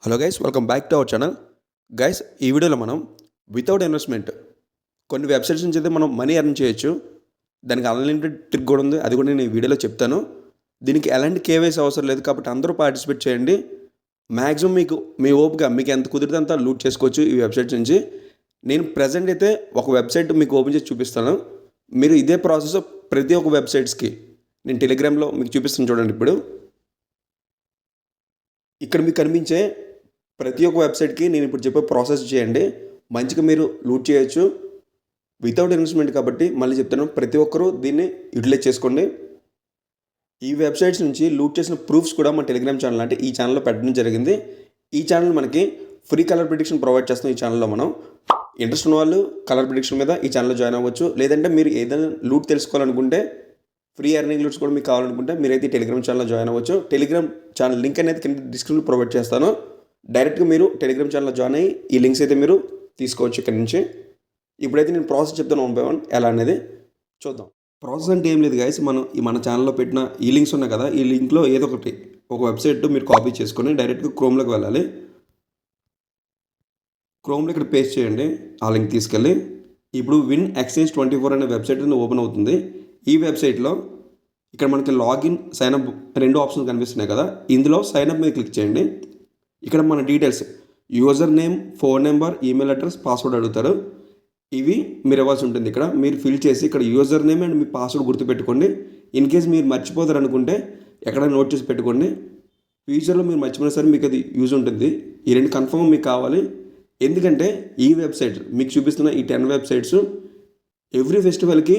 Hello guys, welcome back to our channel. Guys, ఈ వీడియోలో మనం వితౌట్ ఇన్వెస్ట్మెంట్ కొన్ని వెబ్సైట్స్ నుంచి అయితే మనం మనీ ఎర్న్ చేయొచ్చు. దానికి అన్లిమిటెడ్ ట్రిక్ కూడా ఉంది, అది కూడా నేను ఈ వీడియోలో చెప్తాను. దీనికి ఎలాంటి కేవైసీ అవసరం లేదు కాబట్టి అందరూ పార్టిసిపేట్ చేయండి. మ్యాక్సిమం మీకు మీ ఓపిక మీకు ఎంత కుదిరితే అంత లూట్ చేసుకోవచ్చు ఈ వెబ్సైట్స్ నుంచి. నేను ప్రజెంట్ అయితే ఒక వెబ్సైట్ మీకు ఓపెన్ చేసి చూపిస్తాను. మీరు ఇదే ప్రాసెస్ ప్రతి ఒక్క వెబ్సైట్స్కి నేను టెలిగ్రామ్లో మీకు చూపిస్తాను. చూడండి, ఇప్పుడు ఇక్కడ మీకు కనిపించే ప్రతి ఒక్క వెబ్సైట్కి నేను ఇప్పుడు చెప్పే ప్రాసెస్ చేయండి. మంచిగా మీరు లూట్ చేయొచ్చు వితౌట్ ఇన్వెస్ట్మెంట్. కాబట్టి మళ్ళీ చెప్తాను, ప్రతి ఒక్కరూ దీన్ని యూటిలైజ్ చేసుకోండి. ఈ వెబ్సైట్స్ నుంచి లూట్ చేసిన ప్రూఫ్స్ కూడా మన టెలిగ్రామ్ ఛానల్ అంటే ఈ ఛానల్లో పెట్టడం జరిగింది. ఈ ఛానల్ మనకి ఫ్రీ కలర్ ప్రిడిక్షన్ ప్రొవైడ్ చేస్తాం. ఈ ఛానల్లో మనం ఇంట్రెస్ట్ ఉన్న వాళ్ళు కలర్ ప్రిడిక్షన్ మీద ఈ ఛానల్లో జాయిన్ అవ్వచ్చు. లేదంటే మీరు ఏదైనా లూట్ తెలుసుకోవాలనుకుంటే ఫ్రీ ఎర్నింగ్ లూట్స్ కూడా మీకు కావాలనుకుంటే మీరైతే టెలిగ్రామ్ ఛానల్లో జాయిన్ అవ్వచ్చు. టెలిగ్రామ్ ఛానల్ లింక్ అనేది కింద డిస్క్రిప్షన్లో ప్రొవైడ్ చేస్తాను. డైరెక్ట్గా మీరు టెలిగ్రామ్ ఛానల్లో జాయిన్ అయ్యి ఈ లింక్స్ అయితే మీరు తీసుకోవచ్చు ఇక్కడ నుంచి. ఇప్పుడైతే నేను ప్రాసెస్ చెప్తాను 1 by 1 ఎలా అనేది చూద్దాం. ప్రాసెస్ అంటే ఏం లేదు గైస్, మన ఛానల్లో పెట్టిన ఈ లింక్స్ ఉన్నాయి కదా, ఈ లింక్లో ఏదో ఒక వెబ్సైట్ మీరు కాపీ చేసుకొని డైరెక్ట్గా క్రోమ్లోకి వెళ్ళాలి. క్రోమ్లో ఇక్కడ పేస్ట్ చేయండి, ఆ లింక్ తీసుకెళ్ళి ఇప్పుడు విన్ ఎక్స్చేంజ్ 24 అనే వెబ్సైట్ ఓపెన్ అవుతుంది. ఈ వెబ్సైట్లో ఇక్కడ మనకి లాగిన్ సైన్అప్ 2 ఆప్షన్స్ కనిపిస్తున్నాయి కదా, ఇందులో సైన్అప్ మీద క్లిక్ చేయండి. ఇక్కడ మన details user name, phone number, email address, password అడుగుతారు. ఇవి మీరు ఇవ్వాల్సి ఉంటుంది. ఇక్కడ మీరు ఫిల్ చేసి ఇక్కడ user name and me password గుర్తుపెట్టుకోండి. ఇన్ కేస్ మీరు మర్చిపోతారు అనుకుంటే ఎక్కడ నోట్ చేసి పెట్టుకోండి. ఫ్యూచర్లో మీరు మర్చిపోయినా సరే మీకు అది యూజ్ ఉంటుంది. ఈ 2 కన్ఫర్మ్ మీకు కావాలి. ఎందుకంటే ఈ వెబ్సైట్ మీకు చూపిస్తున్న ఈ 10 వెబ్సైట్స్ ఎవ్రీ ఫెస్టివల్కి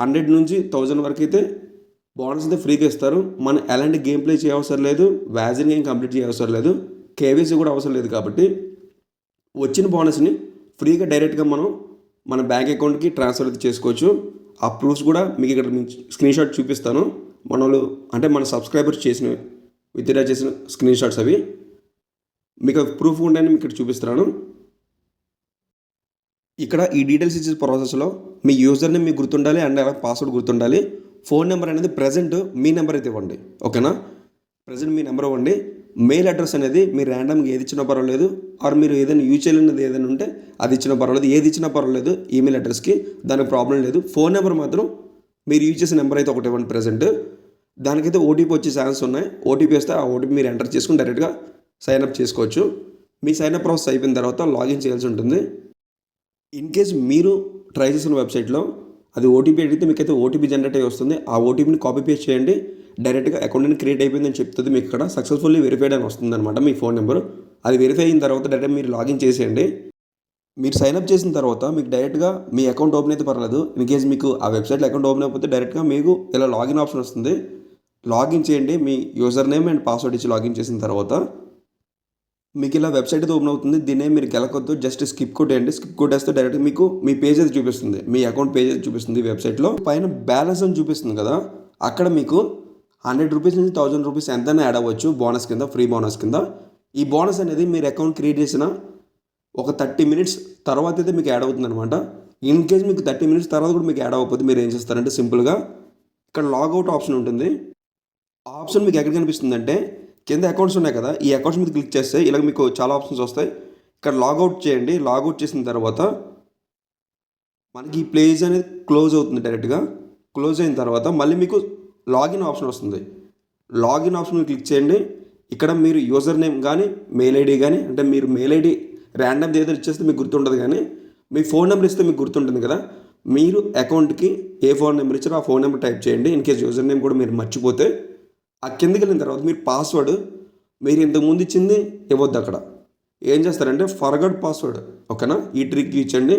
100 నుంచి 1000 వరకు అయితే బోనస్ అయితే ఫ్రీగా ఇస్తారు. మనం ఎలాంటి గేమ్ ప్లే చేయవసరం లేదు, వ్యాజిన్ గేమ్ కంప్లీట్ చేయవసరం లేదు, కేవైసీ కూడా అవసరం లేదు. కాబట్టి వచ్చిన బోనస్ని ఫ్రీగా డైరెక్ట్గా మనం మన బ్యాంక్ అకౌంట్కి ట్రాన్స్ఫర్ అయితే చేసుకోవచ్చు. ఆ ప్రూఫ్స్ కూడా మీకు ఇక్కడ స్క్రీన్ షాట్ చూపిస్తాను. మన సబ్స్క్రైబర్స్ విత్డ్రా చేసిన స్క్రీన్ షాట్స్ అవి మీకు ప్రూఫ్ ఉంటే మీకు ఇక్కడ చూపిస్తున్నాను. ఇక్కడ ఈ డీటెయిల్స్ ఇచ్చే ప్రాసెస్లో మీ యూజర్ నేమ్ మీకు గుర్తుండాలి అండ్ పాస్వర్డ్ గుర్తుండాలి. ఫోన్ నెంబర్ అనేది ప్రజెంట్ మీ నెంబర్ అయితే ఇవ్వండి, ఓకేనా? ప్రజెంట్ మీ నెంబర్ ఇవ్వండి. మెయిల్ అడ్రస్ అనేది మీరు ర్యాండమ్గా ఏది ఇచ్చినా పర్వాలేదు, ఆర్ మీరు ఏదైనా యూజ్ చేయలేనిది ఏదైనా ఉంటే అది ఇచ్చినా పర్వాలేదు, ఏది ఇచ్చినా పర్వాలేదు ఈమెయిల్ అడ్రస్కి, దానికి ప్రాబ్లం లేదు. ఫోన్ నెంబర్ మాత్రం మీరు యూజ్ చేసే నెంబర్ అయితే ఒకటి ఇవ్వండి ప్రజెంట్. దానికైతే ఓటీపీ వచ్చే ఛాన్స్ ఉన్నాయి. ఓటీపీ వస్తే ఆ ఓటీపీ మీరు ఎంటర్ చేసుకుని డైరెక్ట్గా సైన్అప్ చేసుకోవచ్చు. మీ సైన్అప్ ప్రాసెస్ అయిపోయిన తర్వాత లాగిన్ చేయాల్సి ఉంటుంది. ఇన్ కేస్ మీరు ట్రై చేసిన వెబ్సైట్లో అది ఓటీపీ అడిగితే మీకైతే ఓటీపీ జనరేట్ అయ్యి వస్తుంది. ఆ ఓటీపీని కాపీ పేస్ట్ చేయండి, డైరెక్ట్గా అకౌంట్ని క్రియేట్ అయిపోయిందని చెప్తుంది. మీకు ఇక్కడ సక్సెస్ఫుల్లీ వెరిఫైడ్ అని వస్తుంది అనమాట మీ ఫోన్ నెంబర్. అది వెరిఫై అయిన తర్వాత డైరెక్ట్ మీరు లాగిన్ చేసేయండి. మీరు సైన్అప్ చేసిన తర్వాత మీకు డైరెక్ట్గా మీ అకౌంట్ ఓపెన్ అయితే పర్లేదు. ఇన్ కేస్ మీకు ఆ వెబ్సైట్లో అకౌంట్ ఓపెన్ అయిపోతే డైరెక్ట్గా మీకు ఇలా లాగిన్ ఆప్షన్ వస్తుంది. లాగిన్ చేయండి. మీ యూజర్ నేమ్ అండ్ పాస్వర్డ్ ఇచ్చి లాగిన్ చేసిన తర్వాత మీకు ఇలా వెబ్సైట్ అయితే ఓపెన్ అవుతుంది. దీన్నే మీరు గెలకొద్దు, జస్ట్ స్కిప్ కొట్టేయండి. స్కిప్ కొట్టేస్తే డైరెక్ట్ మీకు మీ పేజ్ అయితే చూపిస్తుంది, మీ అకౌంట్ పేజ్ అయితే చూపిస్తుంది. వెబ్సైట్లో పైన బ్యాలెన్స్ అని చూపిస్తుంది కదా, అక్కడ మీకు 100 రూపీస్ నుంచి 1000 రూపీస్ ఎంతైనా యాడ్ అవ్వచ్చు బోనస్ కింద, ఫ్రీ బోనస్ కింద. ఈ బోనస్ అనేది మీరు అకౌంట్ క్రియేట్ చేసిన ఒక 30 మినిట్స్ తర్వాత అయితే మీకు యాడ్ అవుతుంది అనమాట. ఇన్ కేస్ మీకు 30 మినిట్స్ తర్వాత కూడా మీకు యాడ్ అవ్వకపోతే మీరు ఏం చేస్తారంటే సింపుల్గా ఇక్కడ లాగౌట్ ఆప్షన్ ఉంటుంది. ఆ ఆప్షన్ మీకు ఎక్కడ కనిపిస్తుందంటే కింద అకౌంట్స్ ఉన్నాయి కదా, ఈ అకౌంట్స్ మీద క్లిక్ చేస్తే ఇలా మీకు చాలా ఆప్షన్స్ వస్తాయి. ఇక్కడ లాగౌట్ చేయండి. లాగౌట్ చేసిన తర్వాత మనకి ఈ పేజ్ అనేది క్లోజ్ అవుతుంది. డైరెక్ట్గా క్లోజ్ అయిన తర్వాత మళ్ళీ మీకు లాగిన్ ఆప్షన్ వస్తుంది. లాగిన్ ఆప్షన్ మీద క్లిక్ చేయండి. ఇక్కడ మీరు యూజర్ నేమ్ కానీ మెయిల్ ఐడి కానీ, అంటే మీరు మెయిల్ ఐడి ర్యాండమ్ ఏదో ఇచ్చేస్తే మీకు గుర్తుండదు, కానీ మీ ఫోన్ నెంబర్ ఇస్తే మీకు గుర్తుంటుంది కదా. మీరు అకౌంట్కి ఏ ఫోన్ నెంబర్ ఇచ్చారో ఆ ఫోన్ నెంబర్ టైప్ చేయండి. ఇన్ కేస్ యూజర్ నేమ్ కూడా మీరు మర్చిపోతే ఆ కిందకి వెళ్ళిన తర్వాత మీరు పాస్వర్డ్ మీరు ఇంతకుముందు ఇచ్చింది ఇవ్వద్దు. అక్కడ ఏం చేస్తారంటే ఫర్గట్ పాస్వర్డ్, ఓకేనా? ఈ ట్రిక్ ఇచ్చండి.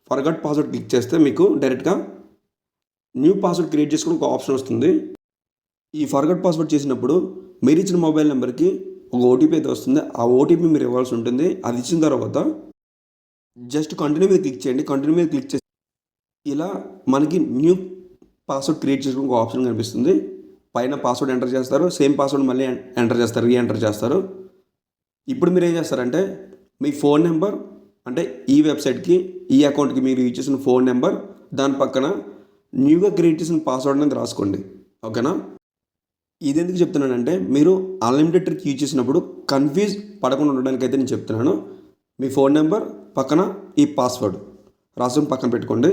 ఫర్గట్ పాస్వర్డ్ క్లిక్ చేస్తే మీకు డైరెక్ట్గా న్యూ పాస్వర్డ్ క్రియేట్ చేసుకుని ఒక ఆప్షన్ వస్తుంది. ఈ ఫర్గట్ పాస్వర్డ్ చేసినప్పుడు మీరు ఇచ్చిన మొబైల్ నెంబర్కి ఒక ఓటీపీ అయితే వస్తుంది. ఆ ఓటీపీ మీరు ఇవ్వాల్సి ఉంటుంది. అది ఇచ్చిన తర్వాత జస్ట్ కంటిన్యూ మీద క్లిక్ చేయండి. కంటిన్యూ మీద క్లిక్ చేసి ఇలా మనకి న్యూ పాస్వర్డ్ క్రియేట్ చేసుకుని ఒక ఆప్షన్ కనిపిస్తుంది. పైన పాస్వర్డ్ ఎంటర్ చేస్తారు, సేమ్ పాస్వర్డ్ మళ్ళీ ఎంటర్ చేస్తారు, రీఎంటర్ చేస్తారు. ఇప్పుడు మీరు ఏం చేస్తారంటే మీ ఫోన్ నెంబర్ అంటే ఈ వెబ్సైట్కి ఈ అకౌంట్కి మీరు యూజ్ చేసిన ఫోన్ నెంబర్, దాని పక్కన న్యూగా క్రియేట్ చేసిన పాస్వర్డ్ అనేది రాసుకోండి, ఓకేనా? ఇది ఎందుకు చెప్తున్నానంటే మీరు అన్లిమిటెడ్ ట్రిక్ యూజ్ చేసినప్పుడు కన్ఫ్యూజ్ పడకుండా ఉండడానికి అయితే నేను చెప్తున్నాను. మీ ఫోన్ నెంబర్ పక్కన ఈ పాస్వర్డ్ రాసుకొని పక్కన పెట్టుకోండి.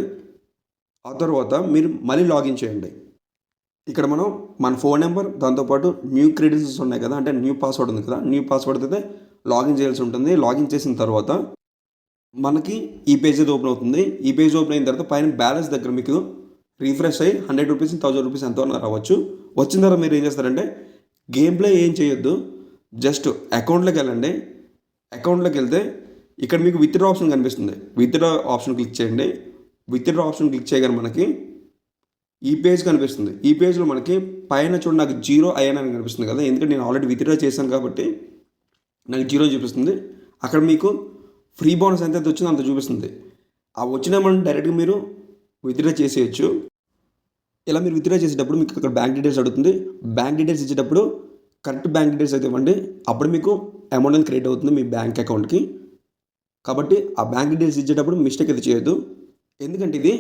ఆ తర్వాత మీరు మళ్ళీ లాగిన్ చేయండి. ఇక్కడ మనం మన ఫోన్ నెంబర్ దాంతోపాటు న్యూ క్రెడెన్షియల్స్ ఉన్నాయి కదా, అంటే న్యూ పాస్వర్డ్ ఉంది కదా, న్యూ పాస్వర్డ్ అయితే లాగిన్ చేయాల్సి ఉంటుంది. లాగిన్ చేసిన తర్వాత మనకి ఈ పేజ్ అయితే ఓపెన్ అవుతుంది. ఈ పేజ్ ఓపెన్ అయిన తర్వాత పైన బ్యాలెన్స్ దగ్గర మీకు రీఫ్రెష్ అయ్యి 100 రూపీస్ 1000 రూపీస్ ఎంతో రావచ్చు. వచ్చిన తర్వాత మీరు ఏం చేస్తారంటే గేమ్ ప్లే ఏం చేయొద్దు, జస్ట్ అకౌంట్లోకి వెళ్ళండి. అకౌంట్లోకి వెళ్తే ఇక్కడ మీకు విత్డ్రా ఆప్షన్ కనిపిస్తుంది. విత్డ్రా ఆప్షన్ క్లిక్ చేయండి. విత్డ్రా ఆప్షన్ క్లిక్ చేయగానే మనకి ఈ పేజ్ కనిపిస్తుంది. ఈ పేజ్లో మనకి పైన చూడండి నాకు 0 అయ్యాను అని కనిపిస్తుంది కదా, ఎందుకంటే నేను ఆల్రెడీ విత్డ్రా చేశాను కాబట్టి నాకు 0 చూపిస్తుంది. అక్కడ మీకు ఫ్రీ బోనస్ ఎంత వచ్చిందో అంత చూపిస్తుంది. ఆ వచ్చిన అమౌంట్ డైరెక్ట్గా మీరు విత్డ్రా చేసేయచ్చు. ఇలా మీరు విత్డ్రా చేసేటప్పుడు మీకు అక్కడ బ్యాంక్ డీటెయిల్స్ అడుగుతుంది. బ్యాంక్ డీటెయిల్స్ ఇచ్చేటప్పుడు కరెక్ట్ బ్యాంక్ డీటెయిల్స్ అయితే ఇవ్వండి. అప్పుడు మీకు అమౌంట్ అనేది క్రియేట్ అవుతుంది మీ బ్యాంక్ అకౌంట్కి. కాబట్టి ఆ బ్యాంక్ డీటెయిల్స్ ఇచ్చేటప్పుడు మిస్టేక్ అయితే చేయొద్దు. ఎందుకంటే ఇది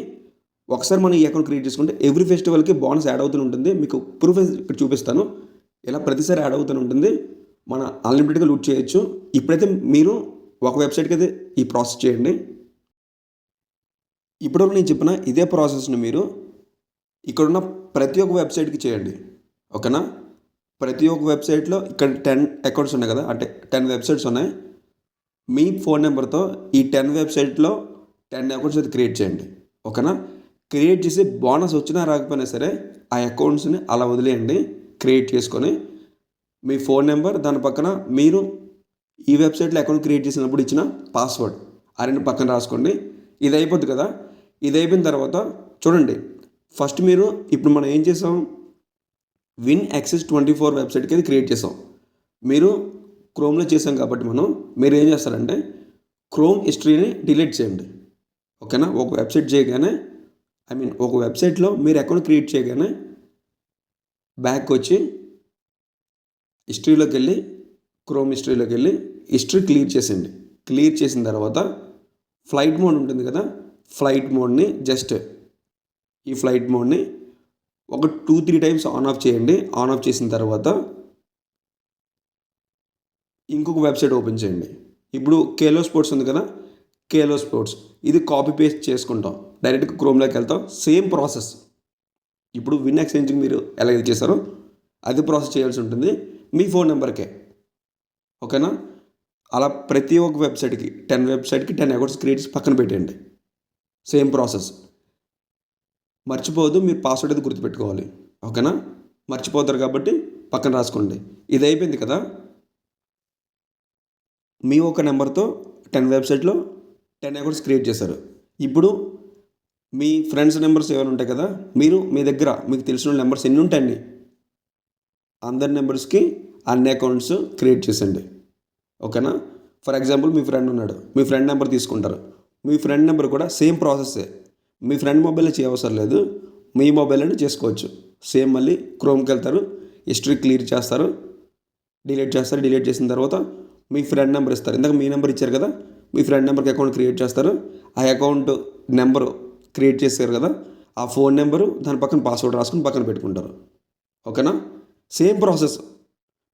ఒకసారి మనం ఈ అకౌంట్ క్రియేట్ చేసుకుంటే ఎవ్రీ ఫెస్టివల్కి బోనస్ యాడ్ అవుతూ ఉంటుంది. మీకు ప్రూఫ్ ఇక్కడ చూపిస్తాను. ఇలా ప్రతిసారి యాడ్ అవుతూ ఉంటుంది. మన అన్లిమిటెడ్గా లూట్ చేయొచ్చు. ఇప్పుడైతే మీరు ఒక వెబ్సైట్కి అయితే ఈ ప్రాసెస్ చేయండి. ఇప్పటివరకు నేను చెప్పిన ఇదే ప్రాసెస్ని మీరు ఇక్కడున్న ప్రతి ఒక్క వెబ్సైట్కి చేయండి. ఓకేనా? ప్రతి ఒక్క వెబ్సైట్లో ఇక్కడ 10 అకౌంట్స్ ఉన్నాయి కదా, అంటే 10 వెబ్సైట్స్ ఉన్నాయి. మీ ఫోన్ నెంబర్తో ఈ 10 వెబ్సైట్లో 10 అకౌంట్స్ అయితే క్రియేట్ చేయండి. ఓకేనా? క్రియేట్ చేసి బోనస్ వచ్చినా రాకపోయినా సరే ఆ అకౌంట్స్ని అలా వదిలేయండి. క్రియేట్ చేసుకొని మీ ఫోన్ నెంబర్ దాని పక్కన మీరు ఈ వెబ్సైట్లో అకౌంట్ క్రియేట్ చేసినప్పుడు ఇచ్చిన పాస్వర్డ్ ఆ రెండు పక్కన రాసుకోండి. ఇది అయిపోద్ది కదా. ఇది అయిపోయిన తర్వాత చూడండి, ఫస్ట్ మీరు ఇప్పుడు మనం ఏం చేసాం, విన్ యాక్సెస్ 24 వెబ్సైట్కి అది క్రియేట్ చేసాం. మీరు క్రోమ్లో చేసాం కాబట్టి మీరు ఏం చేస్తారంటే క్రోమ్ హిస్టరీని డిలీట్ చేయండి. ఓకేనా? ఒక వెబ్సైట్ చేయగానే ఒక వెబ్సైట్లో మీరు అకౌంట్ క్రియేట్ చేయగానే బ్యాక్ వచ్చి హిస్టరీలోకి వెళ్ళి క్రోమ్ హిస్టరీలోకి వెళ్ళి హిస్టరీ క్లియర్ చేసేయండి. క్లియర్ చేసిన తర్వాత ఫ్లైట్ మోడ్ ఉంటుంది కదా, ఫ్లైట్ మోడ్ని జస్ట్ ఈ ఫ్లైట్ మోడ్ని ఒక 2-3 టైమ్స్ ఆన్ ఆఫ్ చేయండి. ఆన్ ఆఫ్ చేసిన తర్వాత ఇంకొక వెబ్సైట్ ఓపెన్ చేయండి. ఇప్పుడు కేలో స్పోర్ట్స్ ఉంది కదా, కేలో స్పోర్ట్స్ ఇది కాపీ పేస్ట్ చేసుకుంటాం. డైరెక్ట్గా క్రోమ్లోకి వెళ్తాం. సేమ్ ప్రాసెస్ ఇప్పుడు విన్ ఎక్స్చేంజ్కి మీరు ఎలా ఇది చేస్తారో అది ప్రాసెస్ చేయాల్సి ఉంటుంది మీ ఫోన్ నెంబర్కే. ఓకేనా? అలా ప్రతి ఒక్క వెబ్సైట్కి 10 వెబ్సైట్కి 10 అకౌంట్స్ క్రియేట్ చేసి పక్కన పెట్టండి. Same process. మర్చిపోవద్దు, మీరు పాస్వర్డ్ అయితే గుర్తుపెట్టుకోవాలి. ఓకేనా? మర్చిపోతారు కాబట్టి పక్కన రాసుకోండి. ఇది అయిపోయింది కదా. మీ ఒక నెంబర్తో 10 వెబ్సైట్లో 10 అకౌంట్స్ క్రియేట్ చేశారు. ఇప్పుడు మీ ఫ్రెండ్స్ నెంబర్స్ ఏమైనా ఉంటాయి కదా, మీరు మీ దగ్గర మీకు తెలిసిన నెంబర్స్ ఎన్ని ఉంటాయండి, అందరి నెంబర్స్కి అన్ని అకౌంట్స్ క్రియేట్ చేసండి. ఓకేనా? ఫర్ ఎగ్జాంపుల్ మీ ఫ్రెండ్ ఉన్నాడు, మీ ఫ్రెండ్ నెంబర్ తీసుకుంటారు. మీ ఫ్రెండ్ నెంబర్ కూడా సేమ్ ప్రాసెస్సే. మీ ఫ్రెండ్ మొబైల్లో చేయవసరం లేదు, మీ మొబైల్లోనే చేసుకోవచ్చు. సేమ్ మళ్ళీ క్రోమ్కి వెళ్తారు, హిస్టరీ క్లియర్ చేస్తారు, డిలీట్ చేస్తారు. డిలీట్ చేసిన తర్వాత మీ ఫ్రెండ్ నెంబర్ ఇస్తారు. ఇందాక మీ నెంబర్ ఇచ్చారు కదా, మీ ఫ్రెండ్ నెంబర్కి అకౌంట్ క్రియేట్ చేస్తారు. ఆ అకౌంట్ నెంబరు క్రియేట్ చేశారు కదా, ఆ ఫోన్ నెంబరు దాని పక్కన పాస్వర్డ్ రాసుకుని పక్కన పెట్టుకుంటారు. ఓకేనా? Same process.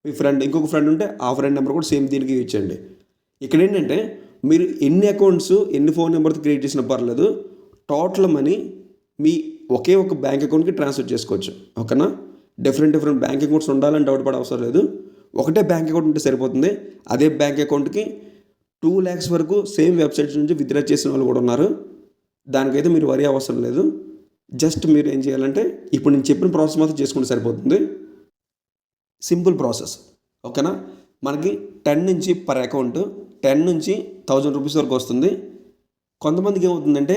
మీ ఫ్రెండ్ ఇంకొక ఫ్రెండ్ ఉంటే ఆ ఫ్రెండ్ నెంబర్ కూడా సేమ్ దీనికి యూజ్ చేయండి. ఇక్కడ ఏంటంటే మీరు ఎన్ని అకౌంట్స్ ఎన్ని ఫోన్ నెంబర్తో క్రియేట్ చేసినా పర్లేదు, టోటల్ మనీ మీ ఒకే ఒక బ్యాంక్ అకౌంట్కి ట్రాన్స్ఫర్ చేసుకోవచ్చు. ఓకేనా? డిఫరెంట్ బ్యాంక్ అకౌంట్స్ ఉండాలని డౌట్ పడే అవసరం లేదు. ఒకటే బ్యాంక్ అకౌంట్ ఉంటే సరిపోతుంది. అదే బ్యాంక్ అకౌంట్కి 2 lakhs వరకు సేమ్ వెబ్సైట్స్ నుంచి విత్డ్రా చేసిన వాళ్ళు కూడా ఉన్నారు. దానికైతే మీరు వరి అవసరం లేదు. జస్ట్ మీరు ఏం చేయాలంటే ఇప్పుడు నేను చెప్పిన ప్రాసెస్ మాత్రం చేసుకుంటే సరిపోతుంది. Simple process. ఓకేనా? మనకి 10 నుంచి పర్ అకౌంట్ 10 నుంచి 1000 రూపీస్ వరకు వస్తుంది. కొంతమందికి ఏమవుతుందంటే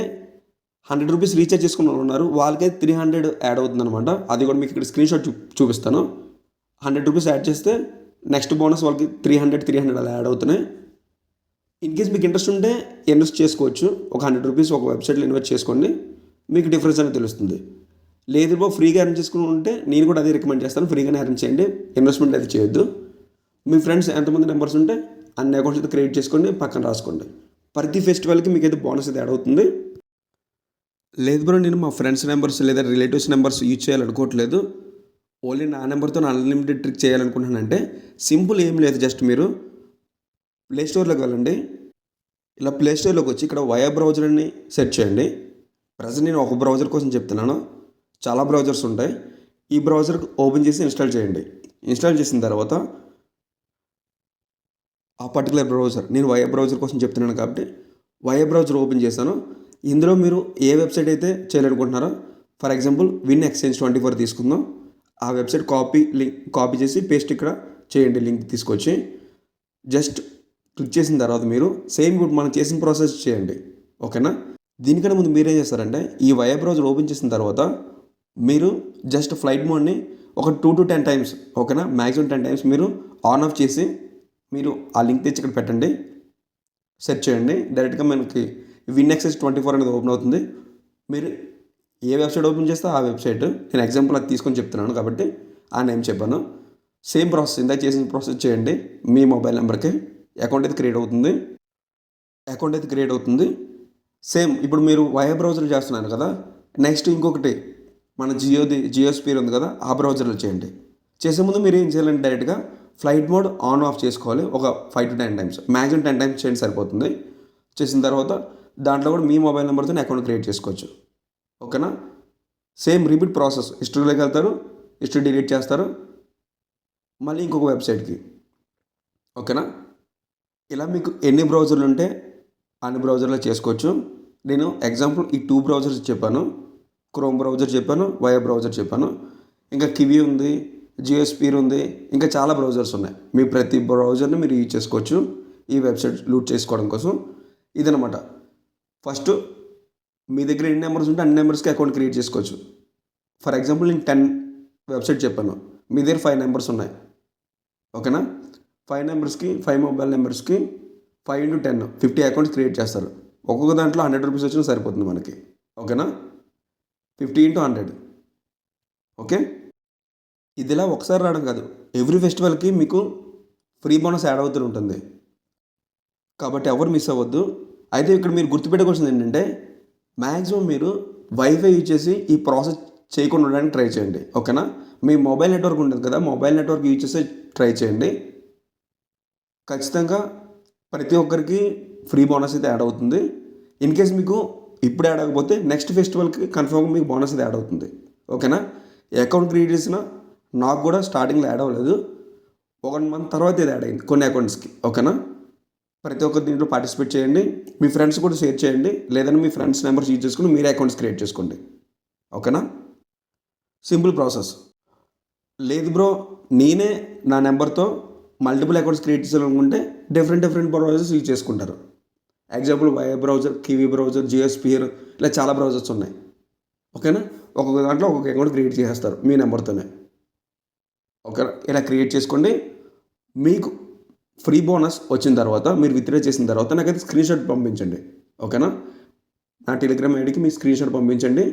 100 రూపీస్ రీఛార్జ్ చేసుకున్న వాళ్ళు ఉన్నారు, వాళ్ళకైతే 300 యాడ్ అవుతుంది అనమాట. అది కూడా మీకు ఇక్కడ స్క్రీన్ షాట్ చూపిస్తాను. 100 రూపీస్ యాడ్ చేస్తే నెక్స్ట్ బోనస్ వాళ్ళకి 300 అలా యాడ్ అవుతున్నాయి. ఇన్ కేస్ మీకు ఇంట్రెస్ట్ ఉంటే ఇన్వెస్ట్ చేసుకోవచ్చు. ఒక 100 రూపీస్ ఒక వెబ్సైట్లో ఇన్వెస్ట్ చేసుకోండి, మీకు డిఫరెన్స్ అనేది తెలుస్తుంది. లేదు బ్రో ఫ్రీగా అరేంజ్ చేసుకుని ఉంటే నేను కూడా అదే రికమెండ్ చేస్తాను, ఫ్రీగానే అరేంజ్ చేయండి, ఇన్వెస్ట్మెంట్ అయితే చేయొద్దు. మీ ఫ్రెండ్స్ ఎంతమంది నెంబర్స్ ఉంటే అన్ని అకౌంట్స్ అయితే క్రియేట్ చేసుకోండి, పక్కన రాసుకోండి. ప్రతి ఫెస్టివల్కి మీకు అయితే బోనస్ అయితే యాడ్ అవుతుంది. లేదు బ్రో నేను మా ఫ్రెండ్స్ నెంబర్స్ లేదా రిలేటివ్స్ నెంబర్స్ యూజ్ చేయాలనుకోవట్లేదు, ఓన్లీ నా నెంబర్తో అన్లిమిటెడ్ ట్రిక్ చేయాలనుకుంటున్నానంటే సింపుల్ ఏం లేదు, జస్ట్ మీరు ప్లే స్టోర్లోకి వెళ్ళండి. ఇలా ప్లే స్టోర్లోకి వచ్చి ఇక్కడ వయా బ్రౌజర్ అని సెర్చ్ చేయండి. ప్రజెంట్ నేను ఒక బ్రౌజర్ కోసం చెప్తున్నాను, చాలా బ్రౌజర్స్ ఉంటాయి. ఈ బ్రౌజర్ ఓపెన్ చేసి ఇన్స్టాల్ చేయండి. ఇన్స్టాల్ చేసిన తర్వాత ఆ పర్టికులర్ బ్రౌజర్, నేను వయా బ్రౌజర్ కోసం చెప్తున్నాను కాబట్టి వయా బ్రౌజర్ ఓపెన్ చేశాను. ఇందులో మీరు ఏ వెబ్సైట్ అయితే చేయాలనుకుంటున్నారో, ఫర్ ఎగ్జాంపుల్ విన్ ఎక్స్చేంజ్ 24 తీసుకుందాం. ఆ వెబ్సైట్ కాపీ చేసి పేస్ట్ ఇక్కడ చేయండి, లింక్ తీసుకొచ్చి జస్ట్ క్లిక్ చేసిన తర్వాత మీరు సేమ్ ఇప్పుడు మనం చేసిన ప్రాసెస్ చేయండి. ఓకేనా? దీనికన్నా ముందు మీరేం చేస్తారంటే ఈ వయా బ్రౌజర్ ఓపెన్ చేసిన తర్వాత మీరు జస్ట్ ఫ్లైట్ మోడ్ని ఒక 2 to 10 టైమ్స్, ఓకేనా, మ్యాక్సిమం 10 టైమ్స్ మీరు ఆన్ ఆఫ్ చేసి మీరు ఆ లింక్ తెచ్చి ఇక్కడ పెట్టండి, సెర్చ్ చేయండి. డైరెక్ట్గా మనకి విన్ ఎక్స్చేంజ్ 24 అనేది ఓపెన్ అవుతుంది. మీరు ఏ వెబ్సైట్ ఓపెన్ చేస్తే ఆ వెబ్సైట్, నేను ఎగ్జాంపుల్ అది తీసుకొని చెప్తున్నాను కాబట్టి ఆ నేమ్ చెప్పాను. సేమ్ ప్రాసెస్ ఇందాక చేసిన ప్రాసెస్ చేయండి. మీ మొబైల్ నెంబర్కి అకౌంట్ అయితే క్రియేట్ అవుతుంది. సేమ్ ఇప్పుడు మీరు వయా బ్రౌజర్ చేస్తున్నారు కదా, నెక్స్ట్ ఇంకొకటి మన జియో స్పీర్ ఉంది కదా, ఆ బ్రౌజర్లో చేయండి. చేసే ముందు మీరు ఏం చేయాలంటే డైరెక్ట్గా ఫ్లైట్ మోడ్ ఆన్ ఆఫ్ చేసుకోవాలి. ఒక 5 to 10 టైమ్స్, మ్యాక్సిమం 10 టైమ్స్ చేయండి సరిపోతుంది. చేసిన తర్వాత దాంట్లో కూడా మీ మొబైల్ నెంబర్తో అకౌంట్ క్రియేట్ చేసుకోవచ్చు. ఓకేనా? Same repeat process. హిస్టరీలోకి వెళ్తారు, హిస్టరీ డిలీట్ చేస్తారు, మళ్ళీ ఇంకొక వెబ్సైట్కి. ఓకేనా? ఇలా మీకు ఎన్ని బ్రౌజర్లు ఉంటే అన్ని బ్రౌజర్లో చేసుకోవచ్చు. నేను ఎగ్జాంపుల్ ఈ 2 బ్రౌజర్స్ చెప్పాను, క్రోమ్ బ్రౌజర్ చెప్పాను, వయా బ్రౌజర్ చెప్పాను. ఇంకా కివీ ఉంది, జియో స్పీర్ ఉంది, ఇంకా చాలా బ్రౌజర్స్ ఉన్నాయి. మీ ప్రతి బ్రౌజర్ని మీరు యూజ్ చేసుకోవచ్చు ఈ వెబ్సైట్ లూట్ చేసుకోవడం కోసం. ఇదనమాట. ఫస్ట్ మీ దగ్గర ఎన్ని నెంబర్స్ ఉంటే అన్ని నెంబర్స్కి అకౌంట్ క్రియేట్ చేసుకోవచ్చు. ఫర్ ఎగ్జాంపుల్ నేను 10 వెబ్సైట్ చెప్పాను, మీ దగ్గర 5 నెంబర్స్ ఉన్నాయి. ఓకేనా? 5 నెంబర్స్కి 5 మొబైల్ నెంబర్స్కి 5 into 10 50 అకౌంట్స్ క్రియేట్ చేస్తారు. ఒక్కొక్క దాంట్లో 100 రూపీస్ వచ్చినా సరిపోతుంది మనకి. ఓకేనా? 50 into 100. ఓకే? ఇదిలా ఒకసారి రావడం కాదు, ఎవ్రీ ఫెస్టివల్కి మీకు ఫ్రీ బోనస్ యాడ్ అవుతూ ఉంటుంది. కాబట్టి ఎవరు మిస్ అవ్వద్దు. అయితే ఇక్కడ మీరు గుర్తుపెట్టుకోవాల్సింది ఏంటంటే మ్యాక్సిమం మీరు వైఫై యూజ్ చేసి ఈ ప్రాసెస్ చేయకుండా ఉండడానికి ట్రై చేయండి. ఓకేనా? మీ మొబైల్ నెట్వర్క్ ఉంటుంది కదా, మొబైల్ నెట్వర్క్ యూజ్ చేసి ట్రై చేయండి. ఖచ్చితంగా ప్రతి ఒక్కరికి ఫ్రీ బోనస్ అయితే యాడ్ అవుతుంది. ఇన్ కేస్ మీకు ఇప్పుడు యాడ్ అవ్వకపోతే నెక్స్ట్ ఫెస్టివల్కి కన్ఫర్మ్గా మీకు బోనస్ అయితే యాడ్ అవుతుంది. ఓకేనా? అకౌంట్ క్రియేట్ చేసిన నాకు కూడా స్టార్టింగ్లో యాడ్ అవ్వలేదు, 1 month తర్వాత ఇది యాడ్ అయింది కొన్ని అకౌంట్స్కి. ఓకేనా? ప్రతి ఒక్కరు దీంట్లో పార్టిసిపేట్ చేయండి, మీ ఫ్రెండ్స్ కూడా షేర్ చేయండి, లేదంటే మీ ఫ్రెండ్స్ నెంబర్స్ యూజ్ చేసుకుని మీరే అకౌంట్స్ క్రియేట్ చేసుకోండి. ఓకేనా? Simple process. లేదు బ్రో, నేనే నా నెంబర్తో మల్టిపుల్ అకౌంట్స్ క్రియేట్ చేయాలనుకుంటే డిఫరెంట్ బ్రౌజర్స్ యూజ్ చేసుకుంటారు. Example via browser, Kiwi browser, Jio sphere, ఇలా చాలా బ్రౌజర్స్ ఉన్నాయి. ఓకేనా? ఒక్కొక్క దాంట్లో ఒక్కొక్క అకౌంట్ క్రియేట్ చేసేస్తారు మీ నెంబర్తోనే. ఓకేనా? ఇలా క్రియేట్ చేసుకోండి. మీకు ఫ్రీ బోనస్ వచ్చిన తర్వాత మీరు విత్డ్రా చేసిన తర్వాత నాకైతే స్క్రీన్ షాట్ పంపించండి. ఓకేనా? నా టెలిగ్రామ్ ఐడికి మీ స్క్రీన్ షాట్ పంపించండి.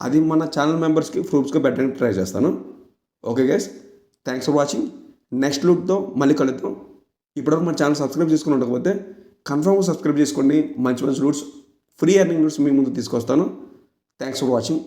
అది మన ఛానల్ మెంబర్స్కి ప్రూఫ్స్గా పెట్టడానికి ట్రై చేస్తాను. Okay guys, thanks for watching. Next లుక్తో మళ్ళీ కలుద్దాం. ఇప్పటివరకు మన ఛానల్ సబ్స్క్రైబ్ చేసుకుని ఉండకపోతే కన్ఫర్మ్గా సబ్స్క్రైబ్ చేసుకోండి. మంచి లూట్స్, ఫ్రీ ఎర్నింగ్ లూట్స్ మీ ముందు తీసుకొస్తాను. Thanks for watching.